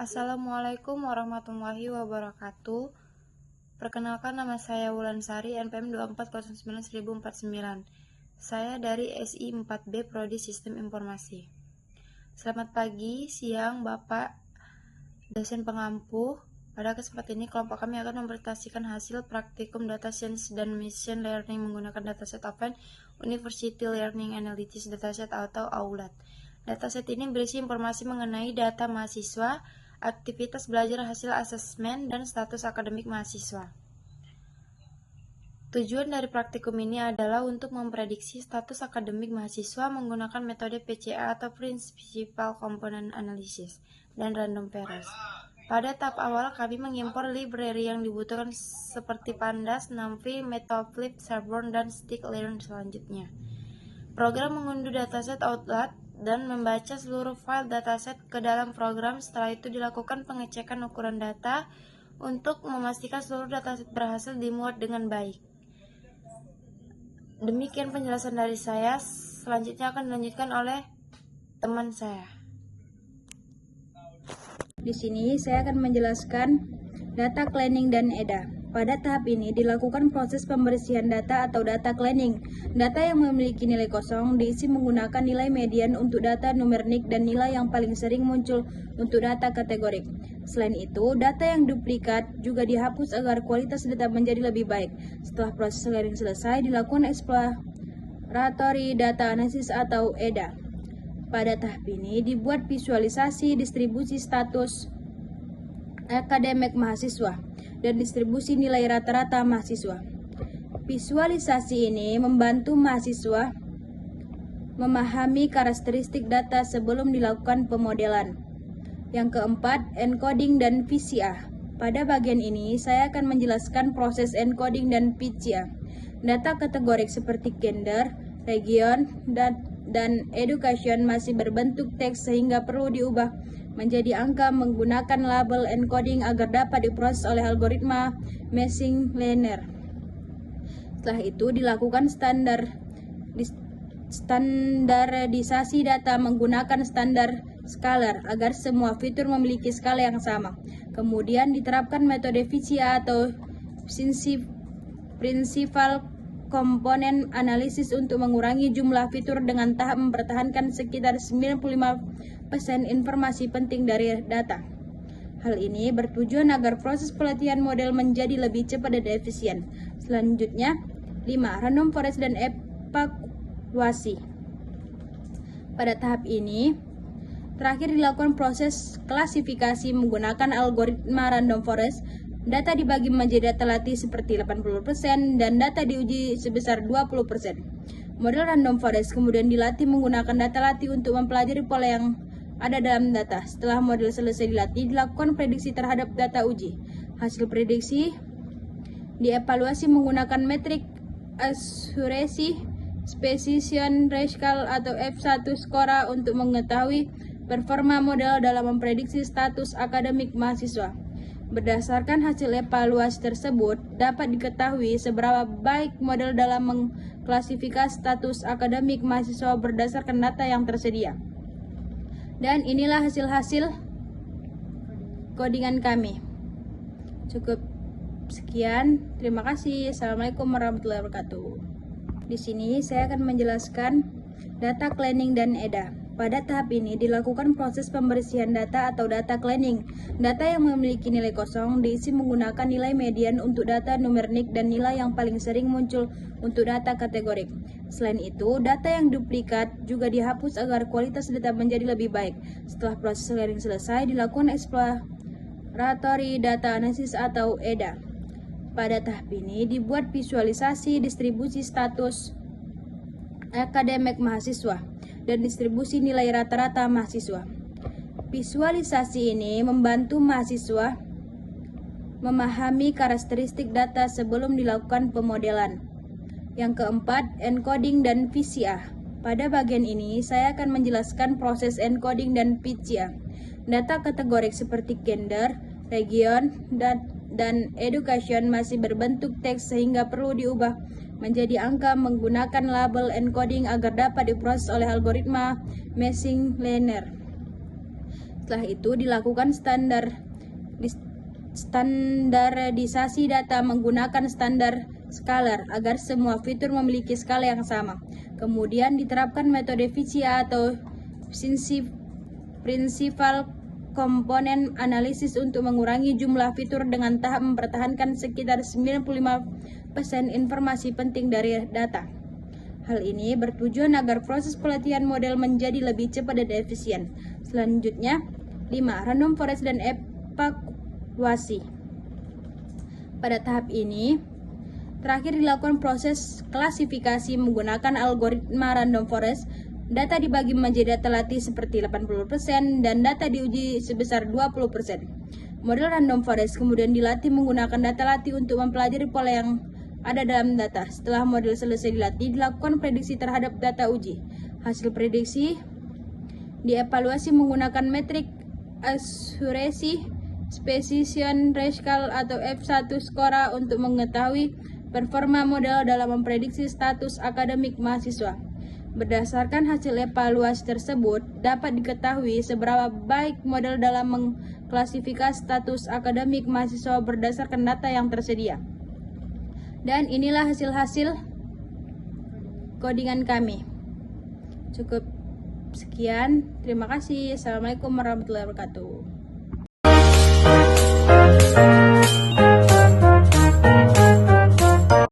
Assalamualaikum warahmatullahi wabarakatuh. Perkenalkan, nama saya Wulansari, NPM 24091049. Saya dari SI 4B Prodi Sistem Informasi. Selamat pagi, siang, Bapak, dosen pengampu. Pada kesempatan ini, kelompok kami akan mempresentasikan hasil praktikum Data Science dan Machine Learning menggunakan dataset Open University Learning Analytics Dataset atau AULAT. Dataset ini berisi informasi mengenai data mahasiswa, aktivitas belajar, hasil asesmen, dan status akademik mahasiswa. Tujuan dari praktikum ini adalah untuk memprediksi status akademik mahasiswa menggunakan metode PCA atau Principal Component Analysis dan Random Forest. Pada tahap awal, kami mengimpor library yang dibutuhkan seperti Pandas, NumPy, Matplotlib, Sharpborn, dan Scikit-learn selanjutnya. Program mengunduh dataset Outlet dan membaca seluruh file dataset ke dalam program. Setelah itu dilakukan pengecekan ukuran data untuk memastikan seluruh dataset berhasil dimuat dengan baik. Demikian penjelasan dari saya. Selanjutnya akan dilanjutkan oleh teman saya. Di sini saya akan menjelaskan data cleaning dan EDA. Pada tahap ini dilakukan proses pembersihan data atau data cleaning. Data yang memiliki nilai kosong diisi menggunakan nilai median untuk data numerik dan nilai yang paling sering muncul untuk data kategorik. Selain itu, data yang duplikat juga dihapus agar kualitas data menjadi lebih baik. Setelah proses cleaning selesai, dilakukan exploratory data analysis atau EDA. Pada tahap ini dibuat visualisasi distribusi status akademik mahasiswa dan distribusi nilai rata-rata mahasiswa. Visualisasi ini membantu mahasiswa memahami karakteristik data sebelum dilakukan pemodelan. Yang keempat, encoding dan VCA. Pada bagian ini saya akan menjelaskan proses encoding dan VCA. Data kategorik seperti gender, region, dan education masih berbentuk teks sehingga perlu diubah menjadi angka menggunakan label encoding agar dapat diproses oleh algoritma machine learner. Setelah itu dilakukan standarisasi data menggunakan standar scalar agar semua fitur memiliki skala yang sama. Kemudian diterapkan metode VCA atau Principal Component Analysis untuk mengurangi jumlah fitur dengan tahap mempertahankan sekitar 95% informasi penting dari data. Hal ini bertujuan agar proses pelatihan model menjadi lebih cepat dan efisien. Selanjutnya, 5. Random forest dan evaluasi. Pada tahap ini, terakhir dilakukan proses klasifikasi menggunakan algoritma random forest. Data dibagi menjadi data latih seperti 80% dan data diuji sebesar 20%. Model random forest kemudian dilatih menggunakan data latih untuk mempelajari pola yang ada dalam data. Setelah model selesai dilatih, dilakukan prediksi terhadap data uji. Hasil prediksi dievaluasi menggunakan metrik accuracy, precision, rescal atau F1 skora untuk mengetahui performa model dalam memprediksi status akademik mahasiswa. Berdasarkan hasil evaluasi tersebut, dapat diketahui seberapa baik model dalam mengklasifikasi status akademik mahasiswa berdasarkan data yang tersedia. Dan inilah hasil-hasil codingan kami. Cukup sekian. Terima kasih. Assalamualaikum warahmatullahi wabarakatuh. Di sini saya akan menjelaskan data cleaning dan EDA. Pada tahap ini dilakukan proses pembersihan data atau data cleaning. Data yang memiliki nilai kosong diisi menggunakan nilai median untuk data numerik dan nilai yang paling sering muncul untuk data kategorik. Selain itu, data yang duplikat juga dihapus agar kualitas data menjadi lebih baik. Setelah proses cleaning selesai, dilakukan exploratory data analysis atau EDA. Pada tahap ini dibuat visualisasi distribusi status akademik mahasiswa dan distribusi nilai rata-rata mahasiswa. Visualisasi ini membantu mahasiswa memahami karakteristik data sebelum dilakukan pemodelan. Yang keempat, encoding dan VCA. Pada bagian ini saya akan menjelaskan proses encoding dan VCA. Data kategorik seperti gender, region, dan education masih berbentuk teks sehingga perlu diubah menjadi angka menggunakan label encoding agar dapat diproses oleh algoritma machine learner. Setelah itu dilakukan standarisasi data menggunakan standar skalar agar semua fitur memiliki skala yang sama. Kemudian diterapkan metode VCA atau Principal Component Analysis untuk mengurangi jumlah fitur dengan tahap mempertahankan sekitar 95% informasi penting dari data. Hal ini bertujuan agar proses pelatihan model menjadi lebih cepat dan efisien. Selanjutnya, 5. Random forest dan evaluasi. Pada tahap ini, terakhir dilakukan proses klasifikasi menggunakan algoritma random forest. Data dibagi menjadi data latih seperti 80% dan data diuji sebesar 20%. Model random forest kemudian dilatih menggunakan data latih untuk mempelajari pola yang ada dalam data. Setelah model selesai dilatih, dilakukan prediksi terhadap data uji. Hasil prediksi dievaluasi menggunakan metrik accuracy, precision, rescal atau F1 skora untuk mengetahui performa model dalam memprediksi status akademik mahasiswa. Berdasarkan hasil evaluasi tersebut, dapat diketahui seberapa baik model dalam mengklasifikasi status akademik mahasiswa berdasarkan data yang tersedia. Dan inilah hasil-hasil codingan kami. Cukup sekian. Terima kasih. Assalamualaikum warahmatullahi wabarakatuh.